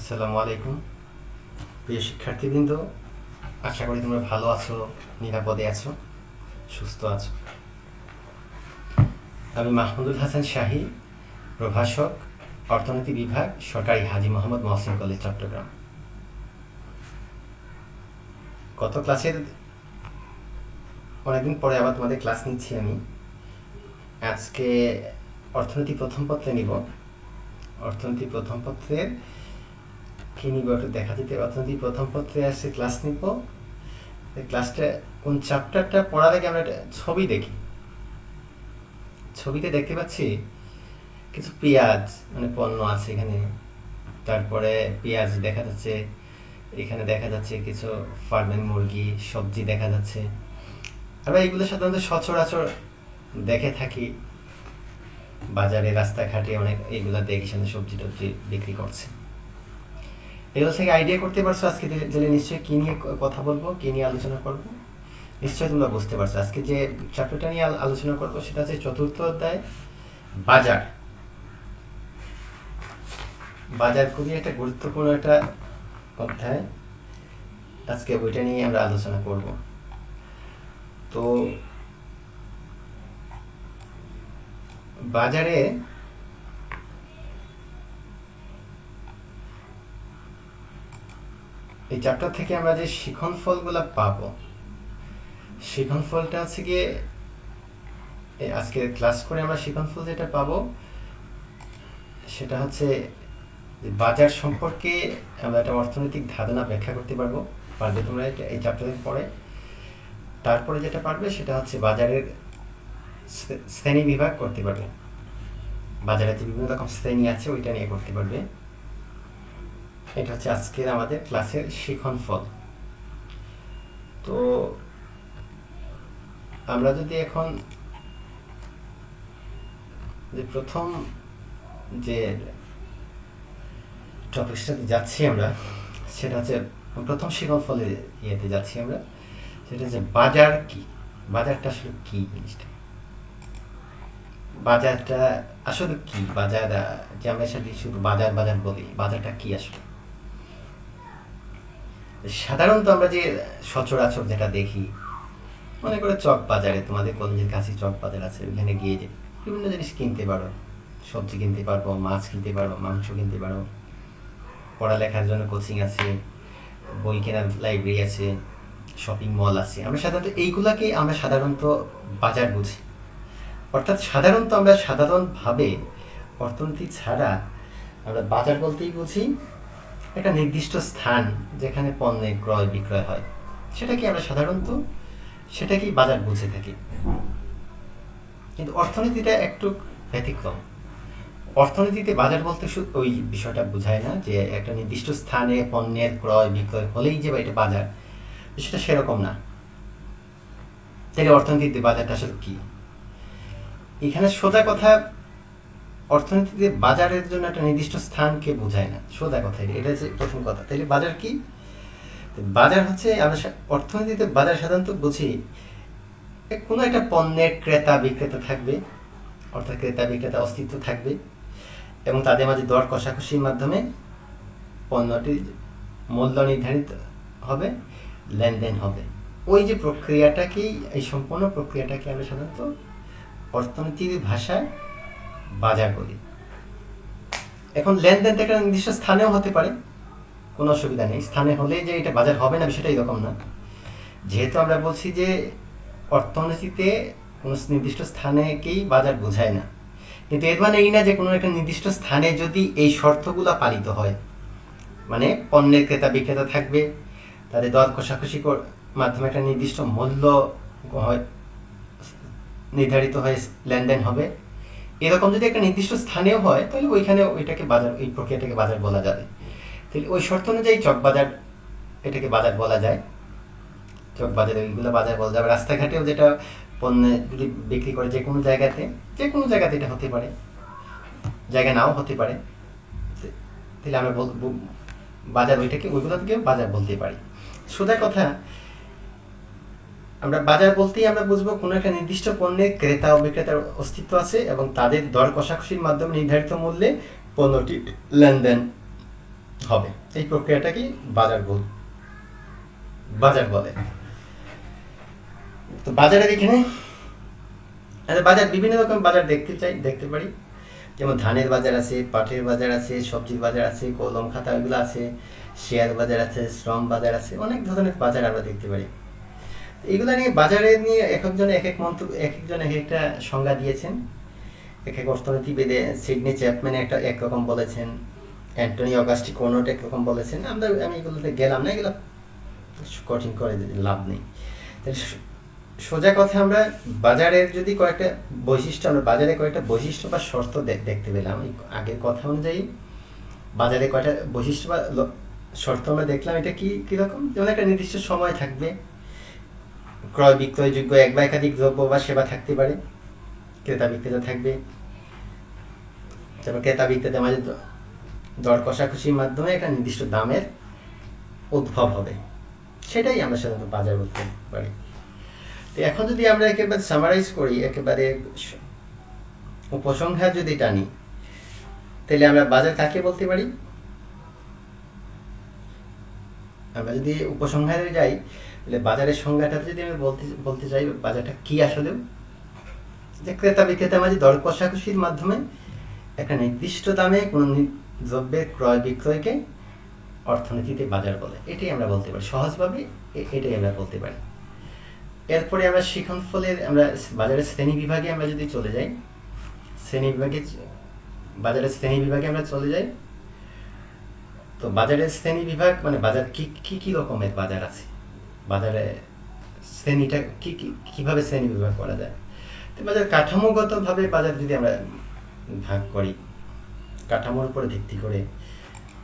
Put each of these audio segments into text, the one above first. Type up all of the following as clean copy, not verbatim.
আসসালামু আলাইকুম প্রিয় শিক্ষার্থীবৃন্দ, আশা করি তোমরা ভালো আছো, নিরাপদে আছো, সুস্থ আছো। আমি মাহমুদুল হাসান শাহী, প্রভাষক, অর্থনীতি বিভাগ, সরকারি হাজী মোহাম্মদ মহসিন কলেজ, চট্টগ্রাম। গত ক্লাসের অনেকদিন পরে আবার তোমাদের ক্লাস নিচ্ছি আমি। আজকে অর্থনীতি প্রথম পত্রে নিব। অর্থনীতি প্রথম পত্রের কি নিব একটু দেখা যেতে। অর্থনীতি প্রথম পত্রে আসছে ক্লাস নিব। ক্লাসটা কোন চ্যাপ্টারটা পড়ার আগে আমরা একটা ছবি দেখি। ছবিতে দেখতে পাচ্ছি কিছু পেঁয়াজ মানে পণ্য আছে এখানে, তারপরে পেঁয়াজ দেখা যাচ্ছে, এখানে দেখা যাচ্ছে কিছু ফার্মের মুরগি, সবজি দেখা যাচ্ছে। আমরা এইগুলো সাধারণত সচরাচর দেখে থাকি, বাজারে রাস্তাঘাটে অনেক এইগুলো দেখি, সামনে সবজি টবজি বিক্রি করছে। এগুলো থেকে আইডিয়া করতে পারছো আজকে তাহলে নিশ্চয়ই কী নিয়ে কথা বলবো, কী নিয়ে আলোচনা করবো, নিশ্চয়ই তোমরা বুঝতে পারছো। আজকে যে চ্যাপ্টারটা নিয়ে আলোচনা করবো সেটা হচ্ছে চতুর্থ অধ্যায়, বাজার। বাজার খুবই একটা গুরুত্বপূর্ণ একটা অধ্যায়, আজকে ওইটা নিয়ে আমরা আলোচনা করব। তো বাজারে এই চ্যাপ্টার থেকে আমরা যে শিখন ফলগুলো পাবো, শিখন ফলটা হচ্ছে গিয়ে আজকে ক্লাস করে আমরা শিখন ফল যেটা পাবো সেটা হচ্ছে বাজার সম্পর্কে আমরা একটা অর্থনৈতিক ধারণা ব্যাখ্যা করতে পারবো, পারবে তোমরা এই চ্যাপ্টারের পরে। তারপরে যেটা পারবে সেটা হচ্ছে বাজারের শ্রেণী বিভাগ করতে পারবে, বাজারে যে বিভিন্ন রকম শ্রেণী আছে ওইটা নিয়ে করতে পারবে। এটা হচ্ছে আজকের আমাদের ক্লাসের শিখন ফল। তো আমরা যদি এখন যে প্রথম যে টপিকসটাতে যাচ্ছি আমরা, সেটা হচ্ছে প্রথম শিখন ফলের ইয়েতে যাচ্ছি আমরা, সেটা হচ্ছে বাজার কি। বাজারটা আসলে কি জিনিসটা, বাজারটা আসলে কি, বাজার যে আমরা সাথে শুধু বাজার বাজার বলি, বাজারটা কি আসলে। সাধারণত আমরা যে সচরাচর যেটা দেখি, মনে করে চক বাজারে, তোমাদের কলেজের কাছে চক বাজার আছে, ওইখানে গিয়ে যে বিভিন্ন জিনিস কিনতে পারো, সবজি কিনতে পারবো, মাছ কিনতে পারবো, মাংস কিনতে পারো, পড়ালেখার জন্য কোচিং আছে, বই কেনার লাইব্রেরি আছে, শপিং মল আছে। আমরা সাধারণত এইগুলাকে আমরা সাধারণত বাজার বুঝি। অর্থাৎ সাধারণত আমরা সাধারণভাবে অর্থনীতি ছাড়া আমরা বাজার বলতেই বুঝি একটা নির্দিষ্ট স্থান যেখানে পণ্যের ক্রয় বিক্রয় হয়, সেটাকে আমরা সাধারণত সেটাকেই বাজার বুঝে থাকি। কিন্তু অর্থনীতিটা একটু ব্যতিক্রম। অর্থনীতিতে বাজার বলতে শুধু ওই বিষয়টা বোঝায় না যে একটা নির্দিষ্ট স্থানে পণ্যের ক্রয় বিক্রয় হলেই যে এটা বাজার, সেটা সেরকম না। তাহলে অর্থনীতিতে বাজারটা আসলে কি? এখানে সোজা কথা, অর্থনীতিতে বাজারের জন্য একটা নির্দিষ্ট স্থানকে বোঝায় না, সোজা কথা এটা হচ্ছে প্রথম কথা। তাহলে বাজার কি? বাজার হচ্ছে, আমরা অর্থনীতিতে বাজার সাধারণত বুঝি কোনো একটা পণ্যের ক্রেতা বিক্রেতা থাকবে, অর্থাৎ ক্রেতা বিক্রেতা অস্তিত্ব থাকবে, এবং তাদের মাঝে দর কষাকষির মাধ্যমে পণ্যটির মূল্য নির্ধারিত হবে, লেনদেন হবে। ওই যে প্রক্রিয়াটাকেই, এই সম্পূর্ণ প্রক্রিয়াটাকে আমরা সাধারণত অর্থনীতির ভাষায় বাজার বলি। এখন লেনদেন একটা নির্দিষ্ট স্থানেও হতে পারে, কোনো অসুবিধা নেই। স্থানে হলে যে এটা বাজার হবে না বিষয়টা এরকম না। যেহেতু আমরা বলছি যে অর্থনীতিতে কোনো নির্দিষ্ট স্থানেকেই বাজার বোঝায় না, কিন্তু এর মানে এই না যে কোনো একটা নির্দিষ্ট স্থানে যদি এই শর্তগুলো পালিত হয়, মানে পণ্যের ক্রেতা বিক্রেতা থাকবে, তাদের দর কষাকষি মাধ্যমে একটা নির্দিষ্ট মূল্য নির্ধারিত হয়ে লেনদেন হবে, এরকম যদি একটা নির্দিষ্ট স্থানেও হয় তাহলে ওইখানে ওইটাকে বাজার, এই প্রক্রিয়াটাকে বাজার বলা যাবে। তাহলে ওই শর্ত অনুযায়ী চক বাজার এটাকে বাজার বলা যায়। চক বাজারে ওইগুলো বাজার বলা যাবে। রাস্তাঘাটেও যেটা পণ্যগুলি বিক্রি করে, যে কোনো জায়গাতে এটা হতে পারে, জায়গা নাও হতে পারে। তাহলে আমরা বাজার ওইটাকে, ওইগুলো থেকে বাজার বলতে পারি। সোজা কথা, আমরা বাজার বলতেই আমরা বুঝবো কোনো একটা নির্দিষ্ট পণ্যের ক্রেতা ও বিক্রেতার অস্তিত্ব আছে এবং তাদের দর কষাকষির মাধ্যমে নির্ধারিত মূল্যে পণ্যটি লেনদেন হবে। এই প্রক্রিয়াটাকেই বাজার বলে। তো বাজারের এখানে বাজার বিভিন্ন রকম বাজার দেখতে পারি, যেমন ধানের বাজার আছে, পাটের বাজার আছে, সবজির বাজার আছে, কলম খাতা এগুলো আছে, শেয়ার বাজার আছে, শ্রম বাজার আছে, অনেক ধরনের বাজার আমরা দেখতে পারি। এগুলো নিয়ে বাজারে নিয়ে এক একজন এক এক মন্তব্য, এক একজন এক একটা সংজ্ঞা দিয়েছেন। এক এক অর্থনীতিবিদে সিডনি চ্যাপম্যান একরকম বলেছেন, অ্যান্টনি অগাস্টি কোর্নোট একরকম বলেছেন। আমি এগুলোতে গেলাম না, এগুলো কঠিন করে লাভ নেই। সোজা কথা, আমরা বাজারের যদি কয়েকটা বৈশিষ্ট্য, আমরা বাজারে কয়েকটা বৈশিষ্ট্য বা শর্ত দেখতে পেলাম। আগের কথা অনুযায়ী বাজারে কয়েকটা বৈশিষ্ট্য বা শর্ত আমরা দেখলাম। এটা কীরকম? যেমন একটা নির্দিষ্ট সময় থাকবে, ক্রয় বিক্রয়যোগ্য এক বা একাধিক দ্রব্য বা সেবা থাকতে পারে, ক্রেতা বিক্রেতা থাকবে, তারপর ক্রেতা বিক্রেতার মাঝে দর কষাকষির মাধ্যমে একটা নির্দিষ্ট দামের উদ্ভব হবে। সেটাই আমরা সাধারণত বাজার বলতে পারি। তো এখন যদি আমরা একেবারে সামারাইজ করি, একেবারে উপসংহার যদি টানি, তাহলে আমরা বাজার কাকে বলতে পারি? আমরা যদি উপসংহারে যাই, তাহলে বাজারের সংজ্ঞাটা যদি আমি বলতে চাই, বাজারটা কি আসলে? যে ক্রেতা বিক্রেতার মাঝে দর কষাকষির মাধ্যমে একটা নির্দিষ্ট দামে কোনো দ্রব্যের ক্রয় বিক্রয়কে অর্থনীতিতে বাজার বলে। এটাই আমরা বলতে পারি সহজভাবে, এটাই আমরা বলতে পারি। এরপরে আমরা শিখনফলের বাজারের শ্রেণী বিভাগে আমরা যদি চলে যাই, বাজারের শ্রেণী বিভাগে আমরা চলে যাই। তো বাজারের শ্রেণী বিভাগ মানে বাজার কি রকমের বাজার আছে, বাজারে শ্রেণীটা কিভাবে শ্রেণী বিভাগ করা যায়। তো বাজার কাঠামোগতভাবে বাজার যদি আমরা ভাগ করি, কাঠামোর উপর ভিত্তি করে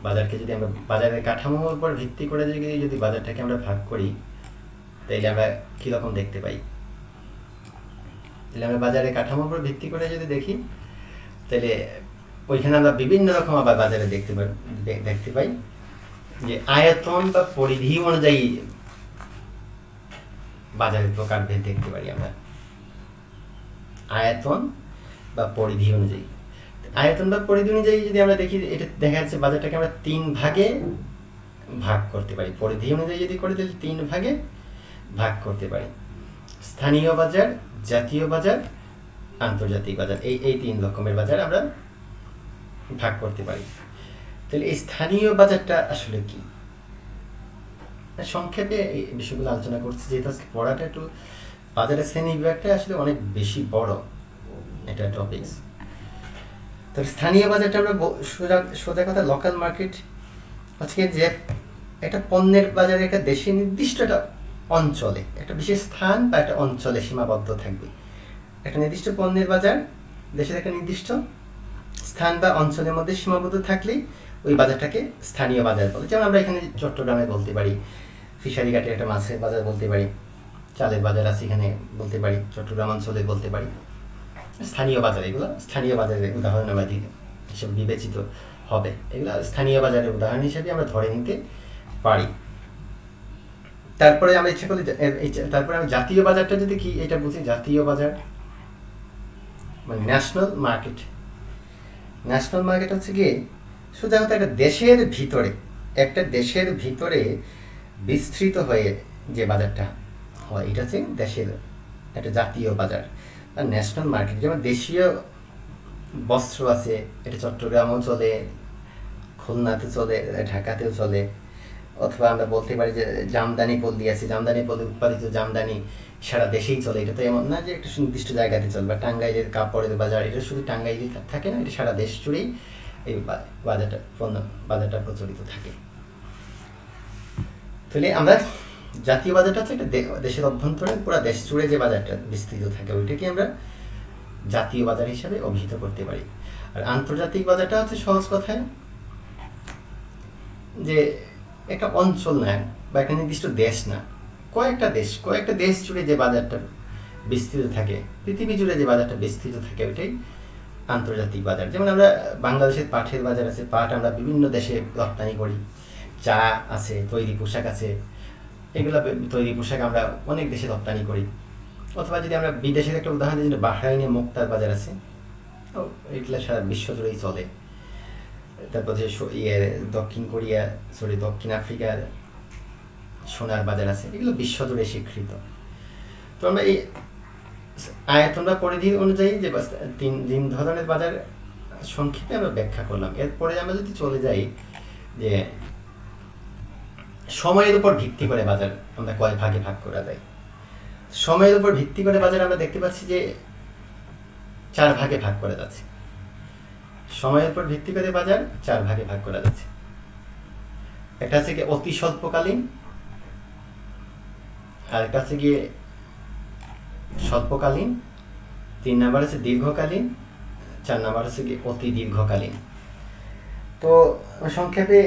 বাজারকে যদি আমরা বাজারের কাঠামোর উপর ভিত্তি করে যদি বাজারটাকে আমরা ভাগ করি, তাইলে আমরা কীরকম দেখতে পাই? তাহলে আমরা বাজারের কাঠামোর উপর ভিত্তি করে যদি দেখি, তাহলে ওইখানে আমরা বিভিন্ন রকম আবার বাজারে দেখতে পাই যে আয়তন বা পরিধি অনুযায়ী বাজারের প্রকারভেদ দেখতে পারি আমরা। আয়তন বা পরিধি অনুযায়ী, আয়তন বা পরিধি অনুযায়ী যদি আমরা দেখি, এটা দেখা যাচ্ছে বাজারটাকে আমরা 3 ভাগে ভাগ করতে পারি। পরিধি অনুযায়ী যদি করি, তাহলে 3 ভাগে ভাগ করতে পারি। স্থানীয় বাজার, জাতীয় বাজার, আন্তর্জাতিক বাজার, এই 3 রকমের বাজার আমরা ভাগ করতে পারি। তাহলে এই স্থানীয় বাজারটা আসলে কি? সংক্ষেপে এই বিষয়গুলো আলোচনা করছি, যেহেতু আজকে পড়াটা একটু বাজারের শ্রেণী বিভাগটা আসলে অনেক বেশি বড় এটা টপিকস। তো স্থানীয় বাজারটা আমরা সোজা কথা, লোকাল মার্কেট আজকে যে একটা পণ্যের বাজারে একটা দেশে নির্দিষ্ট একটা অঞ্চলে, একটা বিশেষ স্থান বা একটা অঞ্চলে সীমাবদ্ধ থাকবে। একটা নির্দিষ্ট পণ্যের বাজার দেশের একটা নির্দিষ্ট স্থান বা অঞ্চলের মধ্যে সীমাবদ্ধ থাকলেই ওই বাজারটাকে স্থানীয় বাজার বলে। যেমন আমরা এখানে চট্টগ্রামে বলতে পারি, ফিশারি ঘাটে একটা মাছের বাজার বলতে পারি, চালের বাজার আছে এখানে বলতে পারি, চট্টগ্রাম অঞ্চলে বলতে পারি। স্থানীয় বাজার, এগুলো স্থানীয় বাজারের উদাহরণ আমরা হিসেবে বিবেচিত হবে। এগুলো স্থানীয় বাজারের উদাহরণ হিসেবে আমরা ধরে নিতে পারি। তারপরে আমরা ইচ্ছা করলে তারপরে আমি জাতীয় বাজারটা যদি কি এটা বুঝি, জাতীয় বাজার মানে ন্যাশনাল মার্কেট। ন্যাশনাল মার্কেট হচ্ছে গিয়ে সোজা কথা একটা দেশের ভিতরে বিস্তৃত হয়ে যে বাজারটা হয়, এটা হচ্ছে দেশের একটা জাতীয় বাজার বা ন্যাশনাল মার্কেট। যেমন দেশীয় বস্ত্র আছে, এটা চট্টগ্রামও চলে, খুলনাতে চলে, ঢাকাতেও চলে। অথবা আমরা বলতে পারি যে জামদানি পল্লী আছে, জামদানি পল্লী উৎপাদিত জামদানি সারা দেশেই চলে। এটা তো এমন না যে একটা নির্দিষ্ট জায়গাতে চলে। বা টাঙ্গাইলের কাপড়ের বাজার, এটা শুধু টাঙ্গাইলে থাকে না, এটা সারা দেশ জুড়েই এই বাজারটা প্রচলিত থাকে। তাহলে আমরা জাতীয় বাজারটা হচ্ছে একটা দেশের অভ্যন্তরে পুরো দেশ জুড়ে যে বাজারটা বিস্তৃত থাকে, ওইটাকে আমরা জাতীয় বাজার হিসাবে অভিহিত করতে পারি। আর আন্তর্জাতিক বাজারটা হচ্ছে সহজ কথায় যে একটা অঞ্চল না বা একটা নির্দিষ্ট দেশ না, কয়েকটা দেশ জুড়ে যে বাজারটা বিস্তৃত থাকে, পৃথিবী জুড়ে যে বাজারটা বিস্তৃত থাকে, ওইটাই আন্তর্জাতিক বাজার। যেমন আমরা বাংলাদেশের পাটের বাজার আছে, পাট আমরা বিভিন্ন দেশে রপ্তানি করি। চা আছে, তৈরি পোশাক আছে, এগুলো তৈরি পোশাক আমরা অনেক দেশে রপ্তানি করি। অথবা যদি আমরা বিদেশের একটা উদাহরণ দিই, বাহরাইনে মুক্তার বাজার আছে, এগুলো সারা বিশ্ব জুড়েই চলে। তারপর যে দক্ষিণ কোরিয়া, দক্ষিণ আফ্রিকার সোনার বাজার আছে, এগুলো বিশ্বজুড়ে স্বীকৃত। তো আমরা এই আয়তন বা পরিধি অনুযায়ী যে তিন ধরনের বাজার সংক্ষেপে আমরা ব্যাখ্যা করলাম। এরপরে আমরা যদি চলে যাই যে সময়ের উপর ভিত্তি করে বাজার আমরা কয় ভাগে ভাগ করা যায়। সময়ের উপর ভিত্তি করে বাজার আমরা দেখতে পাচ্ছি যে 4 ভাগে ভাগ করা যাচ্ছে। সময়ের উপর ভিত্তি করে বাজার 4 ভাগে ভাগ করা যাচ্ছে। একটা আছে কি অতি স্বল্পকালীন, আর একটা আছে গিয়ে স্বল্পকালীন, 3 নাম্বার আছে দীর্ঘকালীন, 4 নাম্বার আছে কি অতি দীর্ঘকালীন। তো সংক্ষেপে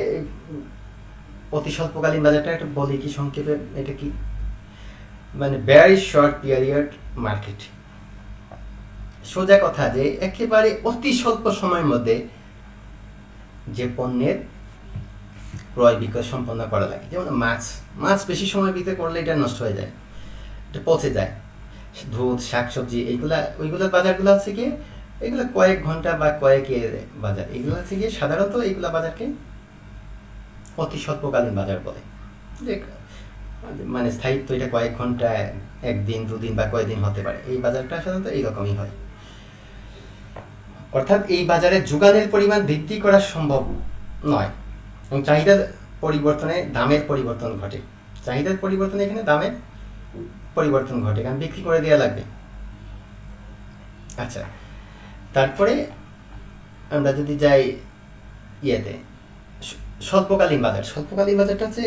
অতি স্বল্পকালীন বাজারটা একটু বলি কি সংক্ষেপে, এটা কি মানে ভেরি শর্ট পিরিয়ড মার্কেট। সোজা কথা যে একেবারে অতি স্বল্প সময়ের মধ্যে যে পণ্যের ক্রয় বিক্রয় সম্পন্ন করা লাগে। যেমন মাছ বেশি সময় ভিতরে করলে এটা নষ্ট হয়ে যায়, এটা পচে যায়। দুধ, শাকসবজি, ওইগুলোর বাজারগুলো আছে কি এগুলো কয়েক ঘন্টা বা কয়েকের বাজার। এগুলো আছে কি সাধারণত এইগুলা বাজারকে অতি স্বল্পকালীন বাজার বলে। যে মানে স্থায়িত্ব এটা কয়েক ঘন্টা, 1 দিন 2 দিন বা কয়েকদিন হতে পারে। এই বাজারটা সাধারণত এইরকমই হয়। অর্থাৎ এই বাজারে যোগানের পরিমাণ বৃদ্ধি করা সম্ভব নয় এবং চাহিদার পরিবর্তনে দামের পরিবর্তন ঘটে। চাহিদার পরিবর্তনে এখানে দামের পরিবর্তন ঘটে, কারণ বিক্রি করে দেওয়া লাগবে। আচ্ছা, তারপরে আমরা যদি যাই ইয়েতে স্বল্পকালীন বাজার। স্বল্পকালীন বাজারটা হচ্ছে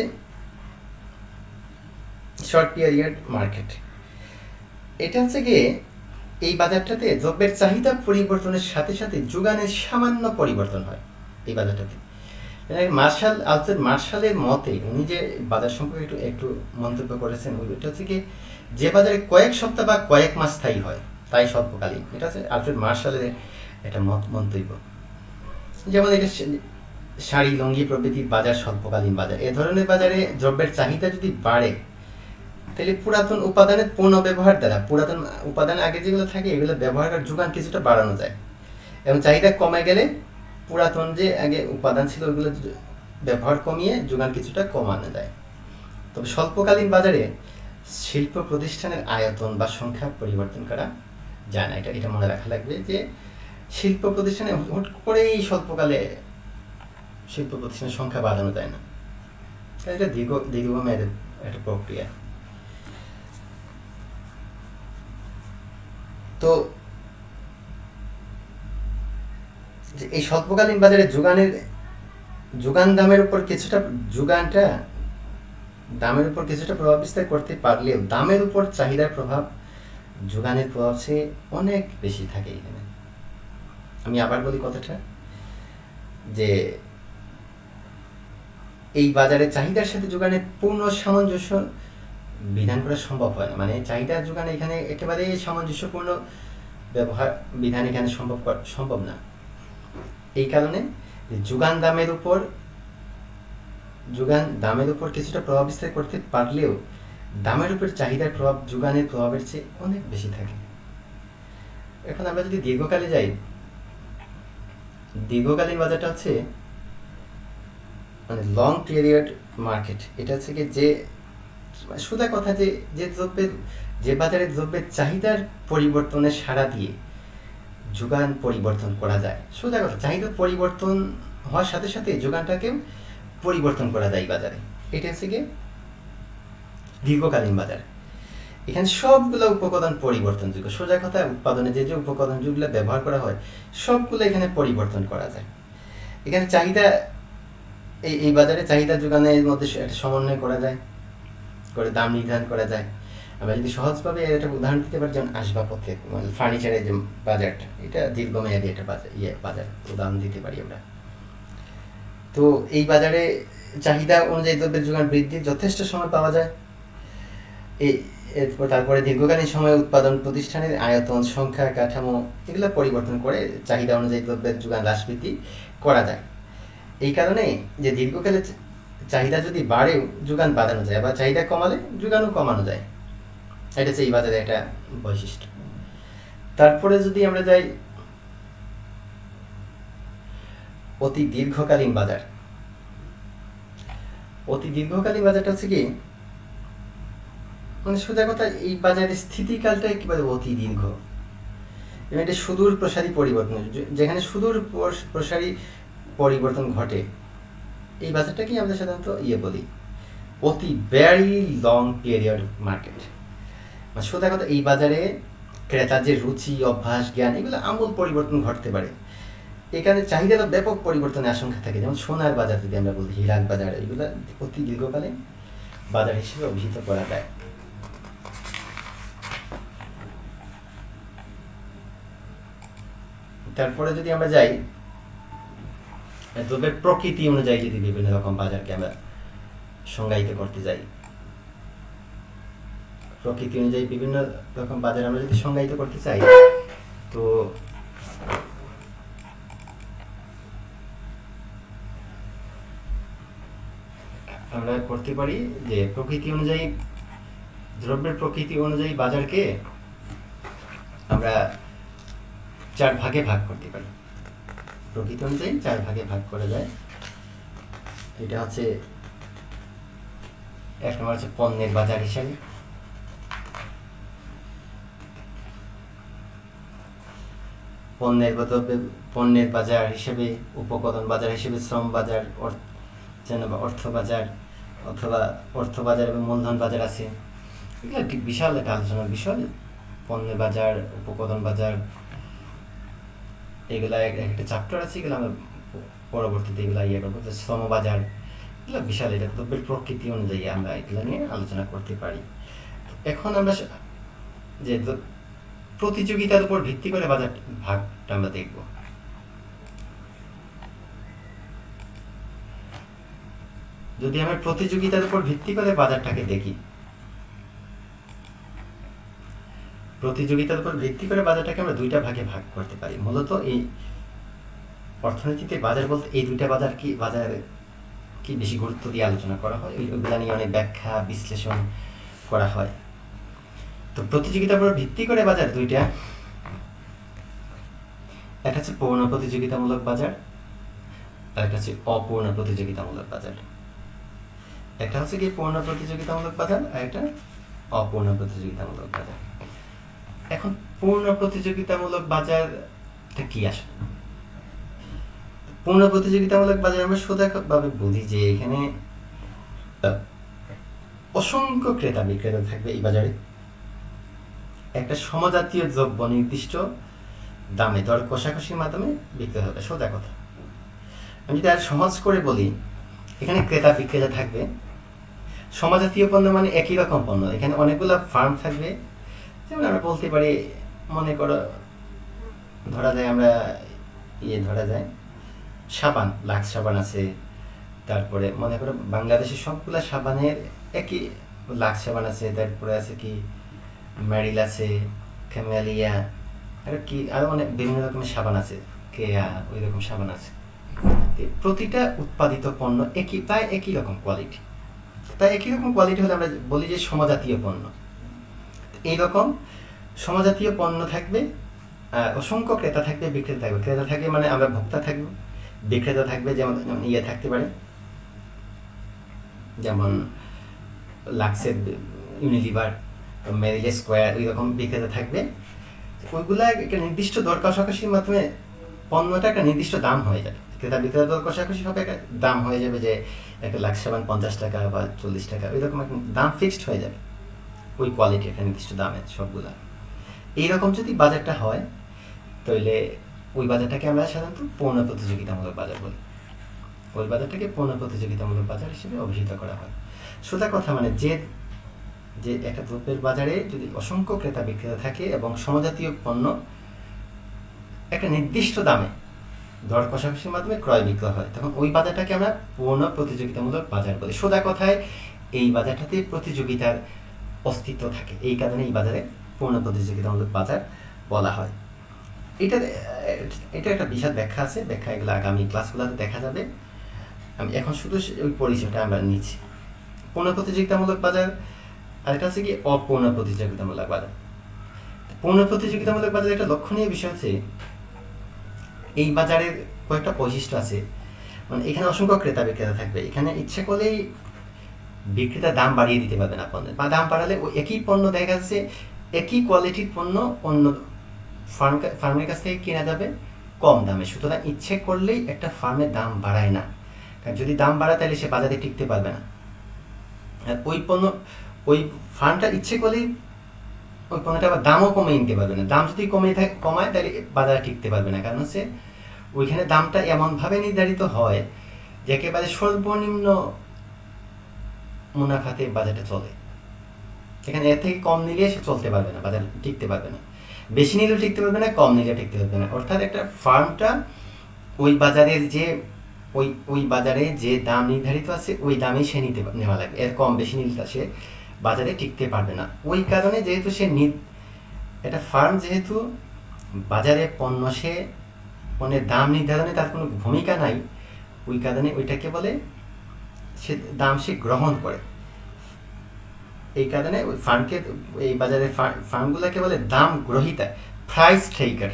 শর্ট পিরিয়ড মার্কেট। এটা হচ্ছে গিয়ে এই বাজারটাতে দ্রব্যের চাহিদা পরিবর্তনের সাথে সাথে যোগানের সামান্য পরিবর্তন হয় এই বাজারটাতে। আলফ্রেড মার্শালের মতে উনি যে বাজার সম্পর্কে একটু মন্তব্য করেছেন, ওইটা হচ্ছে কি যে বাজারে কয়েক সপ্তাহ বা কয়েক মাস স্থায়ী হয় তাই স্বল্পকালীন। এটা হচ্ছে আলফ্রেড মার্শালের একটা মন্তব্য। যেমন এটা শাড়ি, লুঙ্গি প্রভৃতির বাজার স্বল্পকালীন বাজার। এ ধরনের বাজারে দ্রব্যের চাহিদা যদি বাড়ে তাহলে পুরাতন উপাদানের পুনঃব্যবহার দ্বারা পুরাতন উপাদান আগে যেগুলো থাকে এগুলো ব্যবহার করার যোগান কিছুটা বাড়ানো যায়, এবং চাহিদা কমে গেলে পুরাতন যে আগে উপাদান ছিল ওইগুলো ব্যবহার কমিয়ে যোগান কিছুটা কমানো যায়। তবে স্বল্পকালীন বাজারে শিল্প প্রতিষ্ঠানের আয়তন বা সংখ্যা পরিবর্তন করা যায় না। এটা মনে রাখা লাগবে যে শিল্প প্রতিষ্ঠানে হুট করেই স্বল্পকালে শিল্প প্রতিষ্ঠানের সংখ্যা বাড়ানো যায় না। এটা দীর্ঘমেয়াদের একটা প্রক্রিয়া। তো এই স্বল্পকালীন বাজারে যোগান দামের উপর কিছুটা প্রভাব বিস্তার করতে পারলেও দামের উপর চাহিদার প্রভাব যোগানের প্রভাব চেয়ে অনেক বেশি থাকে এখানে। আমি আবার বলি কথাটা, যে এই বাজারে চাহিদার সাথে যোগানের পূর্ণ সামঞ্জস্য বিধান করা সম্ভব হয় না। মানে চাহিদা যোগান এখানে একেবারে সামঞ্জস্যপূর্ণ ব্যবহার বিধান এখানে সম্ভব না। এই কারণে যোগান দামের উপর কিছুটা প্রভাব বিস্তার করতে পারলেও দামের উপর চাহিদার প্রভাব যোগানের প্রভাবের চেয়ে অনেক বেশি থাকে। এখন আমরা যদি দীর্ঘকালে যাই, দীর্ঘকালীন বাজারটা হচ্ছে মানে লং পিরিয়ড মার্কেট। এটা হচ্ছে কি যে সোজা কথা যে বাজারে দ্রব্যের চাহিদার পরিবর্তনের সাড়া দিয়ে যোগান পরিবর্তন করা যায়। সোজা কথা, চাহিদার পরিবর্তন হওয়ার সাথে সাথে যোগানটাকেও পরিবর্তন করা যায় বাজারে। এটা হচ্ছে কি দীর্ঘকালীন বাজার। এখানে সবগুলো উপাদান পরিবর্তনযোগ্য। সোজা কথা, উৎপাদনে যে উপাদান যেগুলো ব্যবহার করা হয় সবগুলো এখানে পরিবর্তন করা যায়। এখানে চাহিদা এই বাজারে চাহিদা যোগানের মধ্যে একটা সমন্বয় করা যায়, করে দাম নির্ধারণ করা যায়। আমরা যদি সহজভাবে একটা উদাহরণ দিতে পারি, যেমন আসবাবপত্রের মানে ফার্নিচারের যে বাজারটা, এটা দীর্ঘমেয়াদী একটা বাজার উদাহরণ দিতে পারি আমরা। তো এই বাজারে চাহিদা অনুযায়ী দ্রব্যের যোগান বৃদ্ধির যথেষ্ট সময় পাওয়া যায়। তারপরে দীর্ঘকালীন সময়ে উৎপাদন প্রতিষ্ঠানের আয়তন, সংখ্যা, কাঠামো এগুলো পরিবর্তন করে চাহিদা অনুযায়ী দ্রব্যের যোগান হ্রাস বৃদ্ধি করা যায়। এই কারণে যে দীর্ঘকালে চাহিদা যদি বাড়েও যোগান বাড়ানো যায়, বা চাহিদা কমালে যোগানও কমানো যায়। এটা হচ্ছে এই বাজারের একটা বৈশিষ্ট্য। তারপরে যদি আমরা যাই অতি দীর্ঘকালীন বাজার। অতি দীর্ঘকালীন বাজারটা হচ্ছে কি, মানে সোজা কথা এই বাজারের স্থিতিকালটা একেবারে অতি দীর্ঘ এবং এটা সুদূর প্রসারী পরিবর্তন, যেখানে সুদূর প্রসারী পরিবর্তন ঘটে এই বাজারটাকেই আমরা সাধারণত বলি অতি ভেরি লং পিরিয়ড মার্কেট। মানে সোজা কথা এই বাজারে ক্রেতার যে রুচি, অভ্যাস, জ্ঞান এগুলো আমূল পরিবর্তন ঘটতে পারে। এখানে চাহিদার ব্যাপক পরিবর্তনের আশঙ্কা থাকে, যেমন সোনার বাজার যদি আমরা বলি, হীরার বাজার, এগুলো অতি দীর্ঘকালীন বাজার হিসেবে অভিহিত করা যায়। তারপরে যদি আমরা যাই দ্রব্যের প্রকৃতি অনুযায়ী, যদি বিভিন্ন রকম বাজারকে আমরা সংজ্ঞায়িত করতে যাই, প্রকৃতি অনুযায়ী বিভিন্ন রকম বাজার আমরা যদি সংজ্ঞায়িত করতে চাই, তো আমরা করতে পারি যে প্রকৃতি অনুযায়ী, দ্রব্যের প্রকৃতি অনুযায়ী বাজারকে আমরা 4 ভাগে ভাগ করতে পারি। প্রকৃতি অনুযায়ী 4 ভাগে ভাগ করা যায়। এটা হচ্ছে এক নম্বর হচ্ছে পণ্যের বাজার হিসাবে, পণ্যের বাজার হিসেবে, উপকরণ বাজার হিসেবে, শ্রম বাজার, অর্থ বাজার অথবা অর্থ বাজার এবং মূলধন বাজার আছে। এগুলো একটি বিশাল একটা আলোচনার বিষয়। পণ্যের বাজার, উপকরণ বাজার, এগুলা একটা চ্যাপ্টার আছে, এগুলো আমরা পরবর্তীতে এগুলা করবো। শ্রম বাজার, এগুলো বিশাল, এটা দ্রব্যের প্রকৃতি অনুযায়ী আমরা এগুলো নিয়ে আলোচনা করতে পারি। এখন আমরা যে প্রতিযোগিতার উপর ভিত্তি করে বাজার ভাগটা আমরা দেখব। যদি আমরা প্রতিযোগিতার উপর ভিত্তি করে বাজারটাকে দেখি, প্রতিযোগিতার উপর ভিত্তি করে বাজারটাকে আমরা 2টা ভাগে ভাগ করতে পারি। মূলত এই অর্থনীতিতে বাজার বলতে এই 2টা বাজার কি, বাজার কি বেশি গুরুত্ব দিয়ে আলোচনা করা হয়, ওইগুলো নিয়ে অনেক ব্যাখ্যা বিশ্লেষণ করা হয়। তো প্রতিযোগিতার উপর ভিত্তি করে বাজার 2টা, একটা হচ্ছে পূর্ণ প্রতিযোগিতামূলক বাজার আর একটা হচ্ছে অপূর্ণ প্রতিযোগিতামূলক বাজার। একটা হচ্ছে কি পূর্ণ প্রতিযোগিতামূলক বাজার আর একটা অপূর্ণ প্রতিযোগিতামূলক বাজার। এখন পূর্ণ প্রতিযোগিতামূলক বাজারটা কি আসলে? পূর্ণ প্রতিযোগিতামূলক বাজার আমরা সোজাভাবে বুঝি যে এখানে অসংখ্য ক্রেতা বিক্রেতা থাকবে এই বাজারে। একটা সমজাতীয় দ্রব্য নির্দিষ্ট দামে দর কষাকষির মাধ্যমে বিক্রি হবে, সোজা কথা। আমি যদি আর সহজ করে বলি, এখানে ক্রেতা বিক্রেতা থাকবে। সমজাতীয় পণ্য মানে একই রকম পণ্য, এখানে অনেকগুলো ফার্ম থাকবে। যেমন আমরা বলতে পারি, মনে করো ধরা যায় আমরা ধরা যায় সাবান, লাক্স সাবান আছে, তারপরে মনে করো বাংলাদেশের সবগুলা সাবানের একই, লাক্স সাবান আছে, তারপরে আছে কি ম্যারিল আছে, ক্যামেলিয়া, আর কি আরো অনেক বিভিন্ন রকমের সাবান আছে, কেয়া, ওই রকম সাবান আছে। প্রতিটা উৎপাদিত পণ্য প্রায় একই রকম কোয়ালিটি। তাই একই রকম কোয়ালিটি হলে আমরা বলি যে সমজাতীয় পণ্য। এইরকম সমজাতীয় পণ্য থাকবে, অসংখ্য ক্রেতা থাকবে, বিক্রেতা থাকবে। ক্রেতা থাকবে মানে আমরা ভোক্তা থাকবো, বিক্রেতা থাকবে যেমন থাকতে পারে, যেমন লাক্সের ইউনিলিভার, মেরিলে স্কোয়ার, ওই রকম বিক্রেতা থাকবে। ওইগুলা একটা নির্দিষ্ট দর কষাকষির মাধ্যমে পণ্যটা একটা নির্দিষ্ট দাম হয়ে যাবে। ক্রেতা বিক্রেতা দর কষাকষি হবে, একটা দাম হয়ে যাবে যে একটা লাক্স সাবান 50 টাকা বা 40 টাকা, ওই রকম একটা দাম ফিক্সড হয়ে যাবে, ওই কোয়ালিটি একটা নির্দিষ্ট দামে সবগুলা। এইরকম যদি বাজারটা হয়, তাহলে ওই বাজারটাকে আমরা সাধারণত পূর্ণ প্রতিযোগিতামূলক বাজার বলি। ওই বাজারটাকে পূর্ণ প্রতিযোগিতামূলক বাজার হিসেবে অভিহিত করা হয়। সোজা কথা মানে যে একটা দ্রব্যের বাজারে যদি অসংখ্য ক্রেতা বিক্রেতা থাকে এবং সমজাতীয় পণ্য একটা নির্দিষ্ট দামে দর কষাকষির মাধ্যমে ক্রয় বিক্রয় হয়, তখন ওই বাজারটাকে আমরা পূর্ণ প্রতিযোগিতামূলক বাজার বলি। সোজা কথায় এই বাজারটাতে প্রতিযোগিতার অস্তিত্ব থাকে, এই কারণে এই বাজারে পূর্ণ প্রতিযোগিতামূলক বাজার বলা হয়। এটা একটা বিশাল ব্যাখ্যা আছে, ব্যাখ্যা এগুলো আগামী ক্লাসগুলোতে দেখা যাবে। আমি এখন শুধু ওই পরিচয়টা আমরা নিচ্ছি। পূর্ণ প্রতিযোগিতামূলক বাজার আর এটা হচ্ছে কি অপূর্ণ প্রতিযোগিতামূলক বাজার। পূর্ণ প্রতিযোগিতামূলক বাজারের একটা লক্ষণীয় বিষয় হচ্ছে এই বাজারের কয়েকটা বৈশিষ্ট্য আছে, মানে এখানে অসংখ্য ক্রেতা বিক্রেতা থাকবে, এখানে ইচ্ছে করলেই বিক্রেতা দাম বাড়িয়ে দিতে পারবে না পণ্যের, বা দাম বাড়ালে ওই একই পণ্য দেখা যাচ্ছে একই কোয়ালিটির পণ্য অন্য ফার্মের কাছ থেকে কেনা যাবে কম দামে। সুতরাং ইচ্ছে করলেই একটা ফার্মের দাম বাড়ায় না, কারণ যদি দাম বাড়ায় তাহলে সে বাজারে টিকতে পারবে না। আর ওই ফার্মটা ইচ্ছে করলেই ওই পণ্যটা আবার দামও কমে নিতে পারবে না। দাম যদি কমায় তাহলে বাজারে টিকতে পারবে না, কারণ হচ্ছে ওইখানে দামটা এমনভাবে নির্ধারিত হয় যে একেবারে সর্বনিম্ন মুনাফাতে বাজারটা চলে। এখানে এর থেকে কম নিলে সে চলতে পারবে না, বাজার টিকতে পারবে না, বেশি নিলেও টিকতে পারবে না, কম নিলেও টিকতে পারবে না। অর্থাৎ একটা ফার্মটা ওই বাজারের যে ওই বাজারে যে দাম নির্ধারিত আছে ওই দামেই সে নেওয়া লাগবে, এর কম বেশি নিলে সে বাজারে টিকতে পারবে না। ওই কারণে যেহেতু একটা ফার্ম যেহেতু বাজারে পণ্যের দাম নির্ধারণে তার কোনো ভূমিকা নাই, ওই কারণে ওইটাকে বলে সে দাম সে গ্রহণ করে। এই কারণে ওই ফার্মকে, এই বাজারের ফার্মগুলোকে বলে দাম গ্রহিতা, প্রাইস টেকার।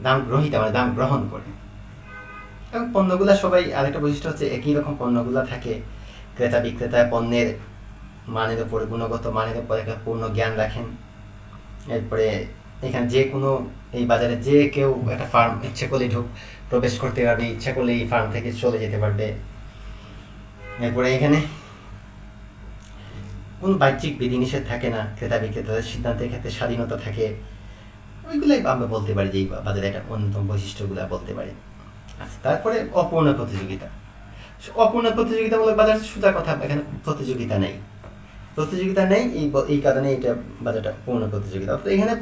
দাম গ্রহিতা মানে দাম গ্রহণ করে। এবং পণ্যগুলা সবাই, আরেকটা বৈশিষ্ট্য হচ্ছে একই রকম পণ্যগুলা থাকে। ক্রেতা বিক্রেতা পণ্যের মানের উপর, গুণগত মানের উপর একটা পূর্ণ জ্ঞান রাখেন। এরপরে এখানে যে কোনো এই বাজারে যে কেউ একটা ফার্ম ইচ্ছে করলেই প্রবেশ করতে পারবে, ইচ্ছা করলে এই ফার্ম থেকে চলে যেতে পারবে। এরপরে এখানে কোনো বাহ্যিক বিধিনিষেধ থাকে না, ক্রেতা বিক্রেতাদের সিদ্ধান্তের ক্ষেত্রে স্বাধীনতা থাকে। ওইগুলোই আমরা বলতে পারি যে এই বাজারে একটা অন্যতম বৈশিষ্ট্যগুলো বলতে পারি। আচ্ছা, তারপরে অপূর্ণ প্রতিযোগিতা। অপূর্ণ প্রতিযোগিতামূলক বাজার সোজা কথা, এখানে প্রতিযোগিতা নেই। এই কারণে এটা বাজারটা পূর্ণ প্রতিযোগিতা। এখানে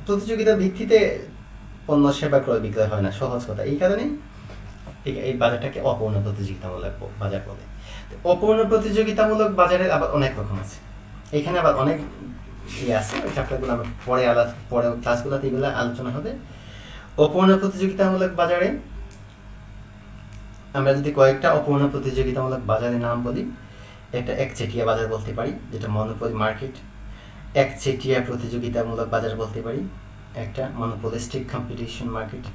প্রতিযোগিতার ভিত্তিতে পণ্য সেবা ক্রয় বিক্রয় হয় না, সহজ কথা। এই কারণে এই বাজারটাকে অপূর্ণ প্রতিযোগিতামূলক বাজার বলে। অপূর্ণ প্রতিযোগিতামূলক বাজারের আবার অনেক রকম আছে। এখানে আবার অনেক আছে, ওই চ্যাপ্টারগুলো আমরা পরে ক্লাসগুলোতে এগুলো আলোচনা হবে। অপূর্ণ প্রতিযোগিতামূলক বাজারে আমরা যদি কয়েকটা অপূর্ণ প্রতিযোগিতামূলক বাজারের নাম বলি, একটা একচেটিয়া বাজার বলতে পারি, যেটা মনোপলি মার্কেট। একচেটিয়া প্রতিযোগিতামূলক বাজার বলতে পারি, একটা মনোপলিস্টিক কম্পিটিশন মার্কেট।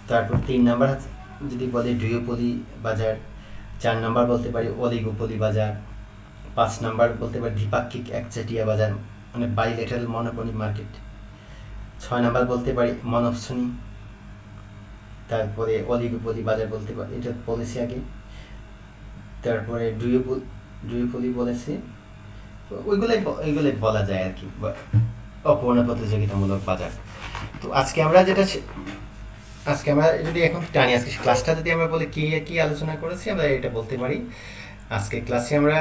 তারপর 3 নাম্বার যদি বলি ডুওপলি বাজার। 4 নাম্বার বলতে পারি অলিগোপলি বাজার। 5 নাম্বার বলতে পারি দ্বিপাক্ষিক একচেটিয়া বাজার, মানে বাইলেটারাল মনোপলি মার্কেট। 6 নাম্বার বলতে পারি মনপসনি। তারপরে অলিগোপলি বাজার বলতে পারি, এটা বলেছি আগে। তারপরে ডুওপলি বলেছি। ওইগুলোই বলা যায় আর কি, অপূর্ণ প্রতিযোগিতামূলক বাজার। তো আজকে আমরা যদি এখন টানি, আজকে ক্লাসটা যদি আমরা বলি কি আলোচনা করেছি, আমরা এটা বলতে পারি আজকে ক্লাসে আমরা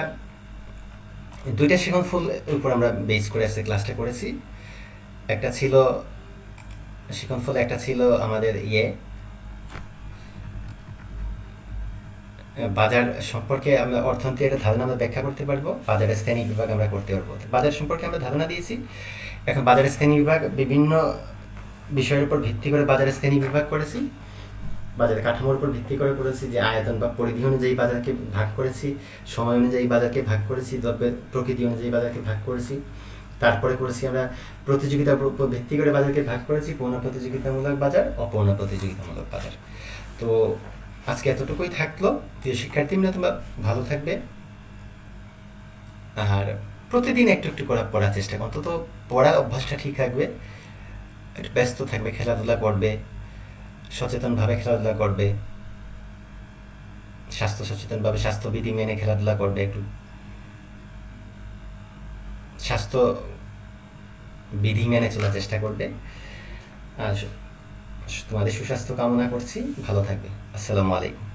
2টা শিখন ফুল উপর আমরা বেস করে আজকে ক্লাসটা করেছি। একটা ছিল শিখন ফুল, একটা ছিল আমাদের বাজার সম্পর্কে আমরা অর্থনীতির একটা ধারণা আমরা ব্যাখ্যা করতে পারবো, বাজারের শ্রেণী বিভাগ আমরা করতে পারবো। বাজার সম্পর্কে আমরা ধারণা দিয়েছি, এখন বাজারের শ্রেণী বিভাগ বিভিন্ন বিষয়ের উপর ভিত্তি করে বাজারের শ্রেণী বিভাগ করেছি। বাজারের কাঠামোর উপর ভিত্তি করে করেছি, যে আয়তন বা পরিধি অনুযায়ী বাজারকে ভাগ করেছি, সময় অনুযায়ী বাজারকে ভাগ করেছি, দ্রব্যের প্রকৃতি অনুযায়ী বাজারকে ভাগ করেছি। তারপরে করেছি আমরা প্রতিযোগিতার উপর ভিত্তি করে বাজারকে ভাগ করেছি, পূর্ণ প্রতিযোগিতামূলক বাজার, অপূর্ণ প্রতিযোগিতামূলক বাজার। তো আজকে এতটুকুই থাকলো। প্রিয় শিক্ষার্থীরা, তোমরা ভালো থাকবে, আর প্রতিদিন একটু একটু করে পড়ার চেষ্টা করো, অন্তত পড়ার অভ্যাসটা ঠিক রাখবে, একটু ব্যস্ত থাকবে, খেলাধুলা করবে, সচেতনভাবে খেলাধুলা করবে, স্বাস্থ্য সচেতনভাবে স্বাস্থ্যবিধি মেনে খেলাধুলা করবে, একটু স্বাস্থ্য বিধি মেনে চলার চেষ্টা করবে। আর তোমাদের সুস্বাস্থ্য কামনা করছি, ভালো থাকবে। আসসালামু আলাইকুম।